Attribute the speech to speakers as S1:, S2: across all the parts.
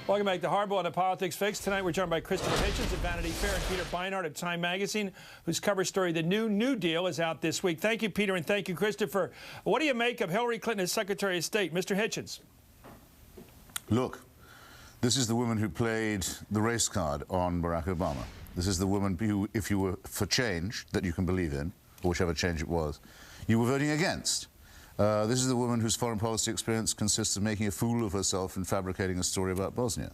S1: Welcome back to Hardball and the Politics Fix. Tonight we're joined by Christopher Hitchens of Vanity Fair and Peter Beinart of Time Magazine, whose cover story, The New Deal, is out this week. Thank you, Peter, and thank you, Christopher. What do you make of Hillary Clinton as Secretary of State? Mr. Hitchens.
S2: Look, this is the woman who played the race card on Barack Obama. This is the woman who, if you were for change that you can believe in, or whichever change it was, you were voting against. This is the woman whose foreign policy experience consists of making a fool of herself and fabricating a story about Bosnia.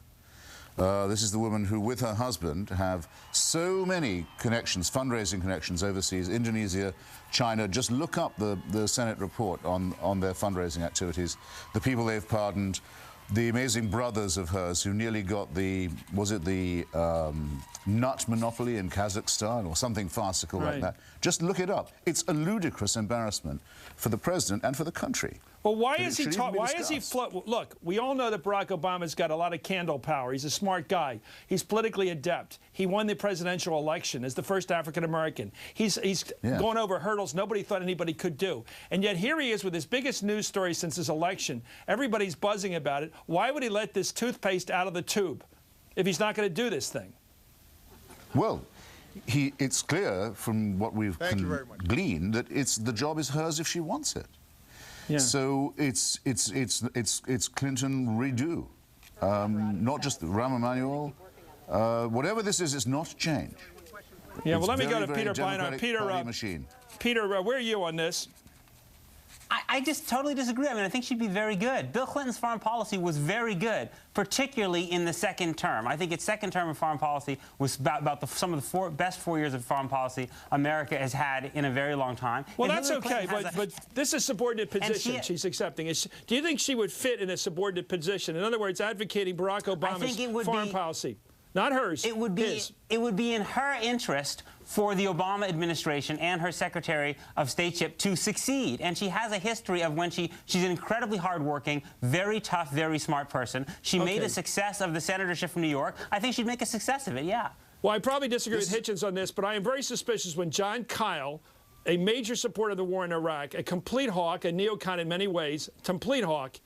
S2: This is the woman who, with her husband, have so many connections, fundraising connections overseas, Indonesia, China. Just look up the Senate report on their fundraising activities, the people they've pardoned, the amazing brothers of hers who nearly got the, was it the nut monopoly in Kazakhstan or something farcical like that. Just look it up. It's a ludicrous embarrassment for the president and for the country.
S1: Well, why is he look, we all know that Barack Obama's got a lot of candle power. He's a smart guy. He's politically adept. He won the presidential election as the first African-American. He's going over hurdles nobody thought anybody could do. And yet here he is with his biggest news story since his election. Everybody's buzzing about it. Why would he let this toothpaste out of the tube if he's not going to do this thing?
S2: Well, it's clear from what we've gleaned that the job is hers if she wants it. Yeah. So it's Clinton redo, not just Rahm Emanuel. Whatever this is, it's not change.
S1: Yeah. Well, let me go to Peter Beinart. Peter, where are you on this?
S3: I just totally disagree. I mean, I think she'd be very good. Bill Clinton's foreign policy was very good, particularly in the second term. I think its second term of foreign policy was about some of the best 4 years of foreign policy America has had in a very long time.
S1: Well, that's okay, but this is subordinate position she's accepting. Do you think she would fit in a subordinate position? In other words, advocating Barack Obama's foreign policy. Not hers. It would
S3: be in her interest for the Obama administration and her Secretary of Stateship to succeed. And she has a history of when she's an incredibly hardworking, very tough, very smart person. She made a success of the senatorship from New York. I think she'd make a success of it, yeah.
S1: Well, I probably disagree with Hitchens on this, but I am very suspicious when John Kyle, a major supporter of the war in Iraq, a complete hawk, a neocon in many ways, complete hawk,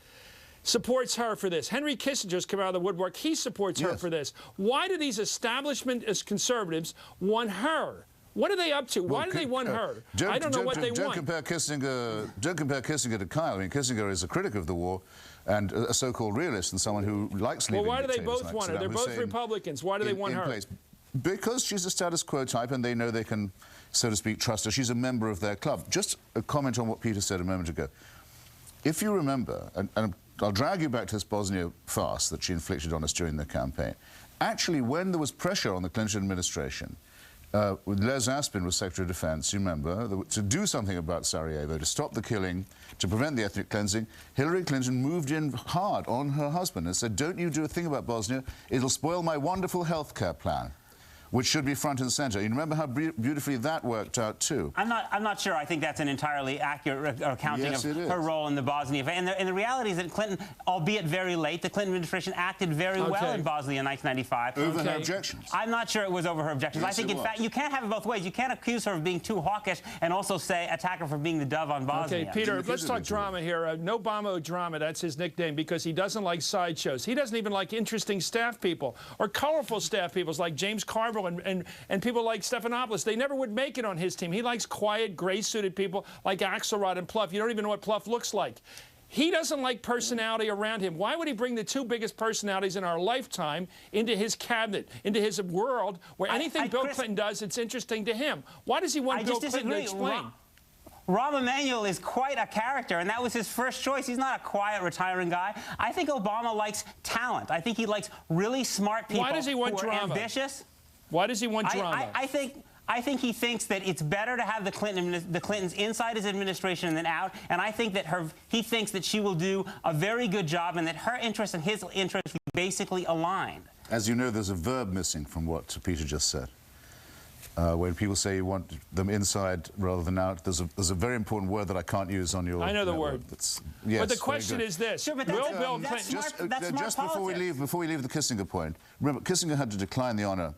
S1: supports her for this. Henry Kissinger's come out of the woodwork. He supports her for this. Why do these establishment as conservatives want her? What are they up to? Why do they want her? I don't know what they want.
S2: Don't compare Kissinger to Kyle. I mean, Kissinger is a critic of the war and a so-called realist and someone who likes leaving.
S1: Well, why do they both want her? They're both Republicans. Why do they want her?
S2: Because she's a status quo type and they know they can, so to speak, trust her. She's a member of their club. Just a comment on what Peter said a moment ago. If you remember, and I'll drag you back to this Bosnia farce that she inflicted on us during the campaign. Actually, when there was pressure on the Clinton administration, Les Aspin was Secretary of Defense, you remember, to do something about Sarajevo, to stop the killing, to prevent the ethnic cleansing, Hillary Clinton moved in hard on her husband and said, don't you do a thing about Bosnia, it'll spoil my wonderful health care plan, which should be front and center. You remember how beautifully that worked out, too?
S3: I'm not sure. I think that's an entirely accurate accounting of her role in the Bosnia. And the reality is that Clinton, albeit very late, the Clinton administration acted very well in Bosnia in 1995.
S2: Over her objections?
S3: I'm not sure it was over her objections.
S2: Yes,
S3: I think, in fact, you can't have it both ways. You can't accuse her of being too hawkish and also attack her for being the dove on Bosnia.
S1: Okay, Peter, let's talk drama here. No Obama drama, that's his nickname, because he doesn't like sideshows. He doesn't even like interesting staff people or colorful staff people like James Carville and people like Stephanopoulos. They never would make it on his team. He likes quiet, gray-suited people like Axelrod and Plouffe. You don't even know what Plouffe looks like. He doesn't like personality around him. Why would he bring the two biggest personalities in our lifetime into his cabinet, into his world, where anything Bill Clinton does, it's interesting to him? Why does he want Bill Clinton to explain?
S3: Rahm Emanuel is quite a character, and that was his first choice. He's not a quiet, retiring guy. I think Obama likes talent. I think he likes really smart people.
S1: Why does he want drama?
S3: Ambitious.
S1: Why does he want drama?
S3: I think he thinks that it's better to have the Clintons inside his administration than out, and I think that he thinks that she will do a very good job and that her interests and his interests basically align.
S2: As you know, there's a verb missing from what Peter just said. When people say you want them inside rather than out, there's a very important word that I can't use on your...
S1: I know the word.
S2: Yes,
S1: but the question is this.
S3: Sure, but
S1: will Bill Clinton...
S3: Just
S2: before we leave the Kissinger point, remember, Kissinger had to decline the honor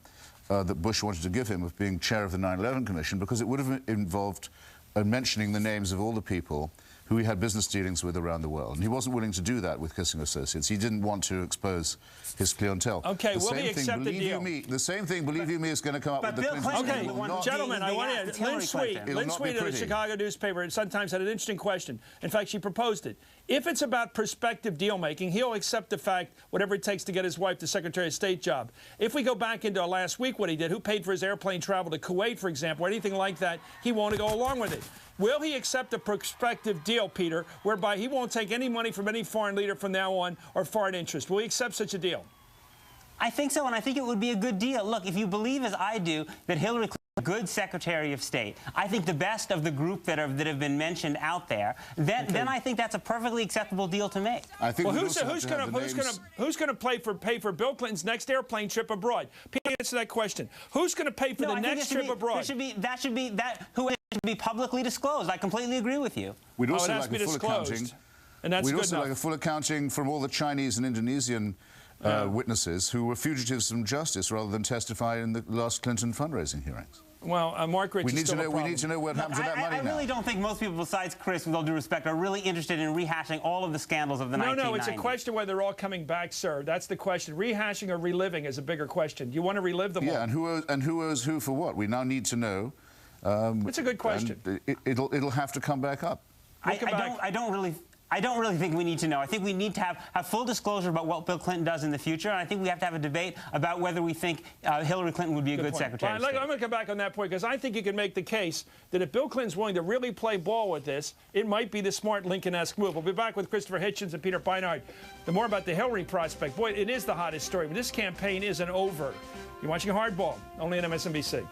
S2: that Bush wanted to give him of being chair of the 9/11 Commission because it would have involved mentioning the names of all the people who he had business dealings with around the world. And he wasn't willing to do that with Kissinger Associates. He didn't want to expose his clientele.
S1: Okay, will he accept the deal?
S2: The same thing, believe you me, is going to come up with the Clintons.
S1: Okay, gentlemen, I want to... Lynn Sweet of the Chicago newspaper and sometimes had an interesting question. In fact, she proposed it. If it's about prospective deal-making, he'll accept the fact, whatever it takes to get his wife the Secretary of State job. If we go back into last week, what he did, who paid for his airplane travel to Kuwait, for example, or anything like that, he won't go along with it. Will he accept a prospective deal, Peter, whereby he won't take any money from any foreign leader from now on or foreign interest? Will he accept such a deal?
S3: I think so, and I think it would be a good deal. Look, if you believe, as I do, that Hillary Clinton is a good Secretary of State, I think the best of the group that have been mentioned out there, then I think that's a perfectly acceptable deal to make.
S2: I think
S1: well, who's going to pay for Bill Clinton's next airplane trip abroad? Peter, answer that question. Who's going to pay for the next trip abroad?
S3: That should be publicly disclosed. I completely agree with you.
S2: We'd also like a full accounting.
S1: And that's
S2: We'd
S1: good
S2: also
S1: enough.
S2: like a full accounting from all the Chinese and Indonesian witnesses who were fugitives from justice rather than testify in the last Clinton fundraising hearings.
S1: Well, Mark Rich
S2: we need to know what happens to that money now.
S3: I really don't think most people besides Chris, with all due respect, are really interested in rehashing all of the scandals of the 1990s.
S1: No, it's a question whether they're all coming back, sir. That's the question. Rehashing or reliving is a bigger question. Do you want to relive them all?
S2: Yeah, and who owes who for what? We now need to know.
S1: It's a good question.
S2: It'll have to come back up.
S3: I don't really think we need to know. I think we need to have full disclosure about what Bill Clinton does in the future, and I think we have to have a debate about whether we think Hillary Clinton would be a good Secretary of State.
S1: I'm going to come back on that point because I think you can make the case that if Bill Clinton's willing to really play ball with this, it might be the smart Lincoln-esque move. We'll be back with Christopher Hitchens and Peter Beinart. The more about the Hillary prospect. Boy, it is the hottest story, but this campaign isn't over. You're watching Hardball, only on MSNBC.